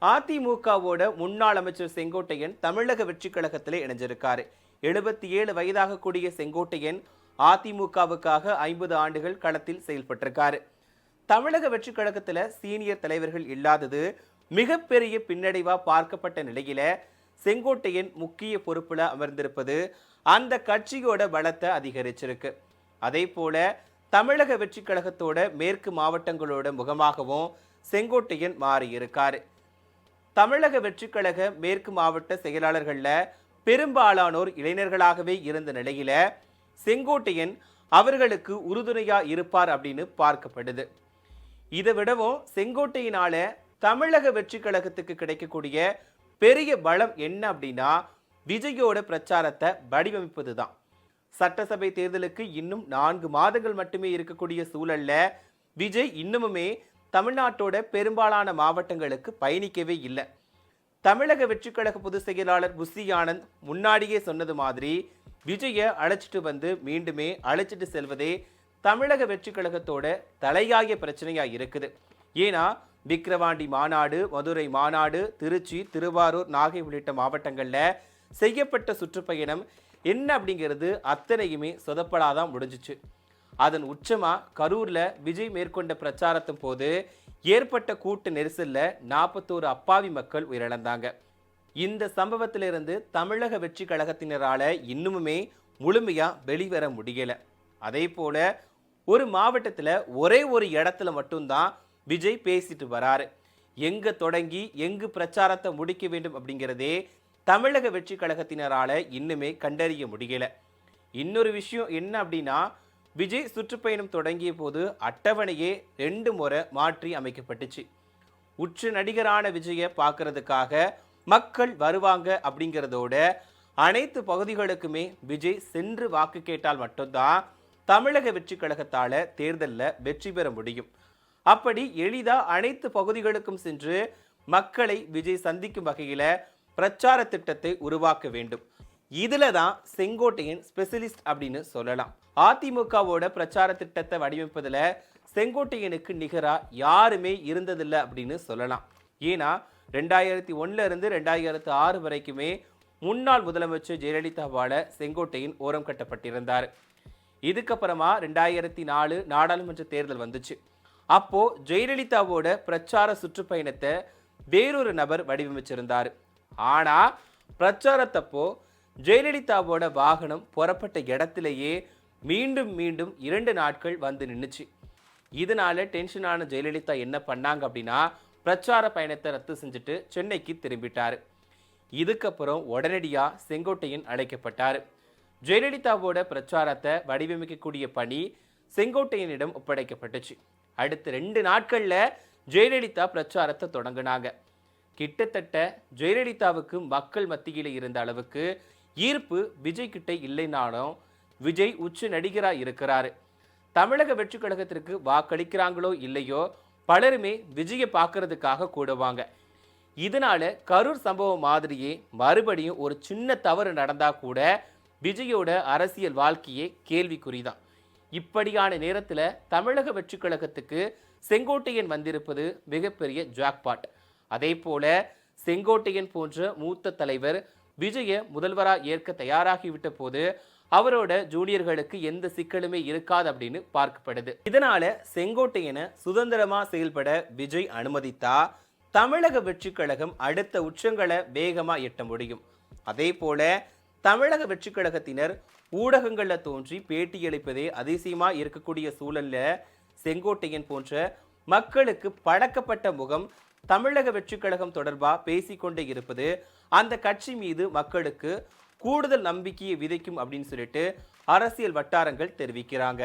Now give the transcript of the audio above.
அதிமுகவோட முன்னாள் அமைச்சர் செங்கோட்டையன் தமிழக வெற்றி கழகத்திலே இணைஞ்சிருக்காரு. 77 வயதாக கூடிய செங்கோட்டையன் அதிமுகவுக்காக 50 ஆண்டுகள் களத்தில் செயல்பட்டிருக்காரு. தமிழக வெற்றி கழகத்துல சீனியர் தலைவர்கள் இல்லாதது மிகப்பெரிய பின்னடைவா பார்க்கப்பட்ட நிலையில செங்கோட்டையன் முக்கிய பொறுப்புல அமர்ந்திருப்பது அந்த கட்சியோட பலத்தை அதிகரிச்சிருக்கு. அதே போல தமிழக வெற்றி கழகத்தோட மேற்கு மாவட்டங்களோட முகமாகவும் செங்கோட்டையன் மாறியிருக்காரு. தமிழக வெற்றி கழக மேற்கு மாவட்ட செயலாளர்கள்ல பெரும்பாலானோர் இளைஞர்களாகவே இருந்த நிலையில செங்கோட்டையன் அவர்களுக்கு உறுதுணையா இருப்பார் அப்படின்னு பார்க்கப்படுது. இதை விடவும் செங்கோட்டையினால தமிழக வெற்றி கழகத்துக்கு கிடைக்கக்கூடிய பெரிய பலம் என்ன அப்படின்னா விஜயோட பிரச்சாரத்தை வடிவமைப்பது தான். சட்டசபை தேர்தலுக்கு இன்னும் 4 மாதங்கள் மட்டுமே இருக்கக்கூடிய சூழல்ல விஜய் இன்னுமுமே தமிழ்நாட்டோட பெரும்பாலான மாவட்டங்களுக்கு பயணிக்கவே இல்லை. தமிழக வெற்றி கழக பொதுச் செயலாளர் புசி ஆனந்த் முன்னாடியே சொன்னது மாதிரி விஜயை அழைச்சிட்டு வந்து மீண்டுமே அழைச்சிட்டு செல்வதே தமிழக வெற்றி கழகத்தோட தலையாய பிரச்சனையா இருக்குது. ஏன்னா விக்கிரவாண்டி மாநாடு, மதுரை மாநாடு, திருச்சி, திருவாரூர், நாகை உள்ளிட்ட மாவட்டங்கள்ல செய்யப்பட்ட சுற்றுப்பயணம் என்ன அப்படிங்கிறது அத்தனையுமே சொதப்படாதான் முடிஞ்சிச்சு. அதன் உச்சமா கரூர்ல விஜய் மேற்கொண்ட பிரச்சாரத்தின் போது ஏற்பட்ட கூட்ட நெரிசல்ல 41 அப்பாவி மக்கள் உயிரிழந்தாங்க. இந்த சம்பவத்திலிருந்து தமிழக வெற்றி கழகத்தினரால இன்னுமுமே முழுமையா வெளிவர முடியல. அதே போல ஒரு மாவட்டத்துல ஒரே ஒரு இடத்துல மட்டும்தான் விஜய் பேசிட்டு வராரு. எங்க தொடங்கி எங்கு பிரச்சாரத்தை முடிக்க வேண்டும் அப்படிங்கிறதே தமிழக வெற்றி கழகத்தினரால இன்னுமே கண்டறிய முடியல. இன்னொரு விஷயம் என்ன அப்படின்னா விஜய் சுற்றுப்பயணம் தொடங்கிய போது அட்டவணையே 2 முறை மாற்றி அமைக்கப்பட்டுச்சு. உச்ச நடிகரான விஜயை பார்க்கறதுக்காக மக்கள் வருவாங்க அப்படிங்கிறதோட அனைத்து பகுதிகளுக்குமே விஜய் சென்று வாக்கு கேட்டால் மட்டும்தான் தமிழக வெற்றி கழகத்தால தேர்தலில் வெற்றி பெற முடியும். அப்படி எளிதா அனைத்து பகுதிகளுக்கும் சென்று மக்களை விஜய் சந்திக்கும் வகையில பிரச்சார திட்டத்தை உருவாக்க வேண்டும். இதுல தான் செங்கோட்டையன் ஸ்பெஷலிஸ்ட் அப்படின்னு சொல்லலாம். அதிமுகவோட பிரச்சார திட்டத்தை வடிவமைப்பதுல செங்கோட்டையனுக்கு நிகரா யாருமே இருந்ததில்லை அப்படின்னு சொல்லலாம். ஏன்னா 2001 இருந்து 2006 வரைக்குமே முன்னாள் முதலமைச்சர் ஜெயலலிதாவால செங்கோட்டையன் ஓரம் கட்டப்பட்டிருந்தார். இதுக்கப்புறமா 2004 நாடாளுமன்ற தேர்தல் வந்துச்சு. அப்போ ஜெயலலிதாவோட பிரச்சார சுற்றுப்பயணத்தை வேறொரு நபர் வடிவமைச்சிருந்தார். ஆனா பிரச்சாரத்தப்போ ஜெயலலிதாவோட வாகனம் புறப்பட்ட இடத்திலேயே மீண்டும் 2 நாட்கள் வந்து நின்றுச்சு. இதனால டென்ஷனான ஜெயலலிதா என்ன பண்ணாங்க அப்படின்னா பிரச்சார பயணத்தை ரத்து செஞ்சுட்டு சென்னைக்கு திரும்பிட்டாரு. இதுக்கப்புறம் உடனடியா செங்கோட்டையன் அழைக்கப்பட்டார். ஜெயலலிதாவோட பிரச்சாரத்தை வடிவமைக்கக்கூடிய பணி செங்கோட்டையனிடம் ஒப்படைக்கப்பட்டுச்சு. அடுத்த 2 நாட்கள்ல ஜெயலலிதா பிரச்சாரத்தை தொடங்கினாங்க. கிட்டத்தட்ட ஜெயலலிதாவுக்கு மக்கள் மத்தியில் இருந்த அளவுக்கு ஈர்ப்பு விஜய் கிட்ட இல்லைனாலும் விஜய் உச்ச நடிகராக இருக்கிறாரு. தமிழக வெற்றி கழகத்திற்கு வாக்களிக்கிறாங்களோ இல்லையோ பலருமே விஜயை பார்க்கறதுக்காக கூடுவாங்க. இதனால கரூர் சம்பவம் மாதிரியே மறுபடியும் ஒரு சின்ன தவறு நடந்தா கூட விஜயோட அரசியல் வாழ்க்கையே கேள்விக்குறிதான். இப்படியான நேரத்துல தமிழக வெற்றி கழகத்துக்கு செங்கோட்டையன் வந்திருப்பது மிகப்பெரிய ஜாக்பாட். அதே போல செங்கோட்டையன் போன்ற மூத்த தலைவர் விஜய முதல்வரா ஏற்க தயாராகிவிட்ட போது அவரோட ஜூனியர்களுக்கு எந்த சிக்கலுமே இருக்காது அப்படின்னு பார்க்கப்படுது. இதனால செங்கோட்டையனை சுதந்திரமா செயல்பட விஜய் அனுமதித்தா தமிழக வெற்றி கழகம் அடுத்த உச்சங்களை வேகமா எட்ட முடியும். அதே போல தமிழக வெற்றி கழகத்தினர் ஊடகங்கள்ல தோன்றி பேட்டியளிப்பதே அதிசயமா இருக்கக்கூடிய சூழல்ல செங்கோட்டையன் போன்ற மக்களுக்கு பழக்கப்பட்ட முகம் தமிழக வெற்றி கழகம் தொடர்பா பேசிக்கொண்டே இருப்பது அந்த கட்சி மீது மக்களுக்கு கூடுதல் நம்பிக்கையை விதைக்கும் அப்படின்னு சொல்லிட்டு அரசியல் வட்டாரங்கள் தெரிவிக்கிறாங்க.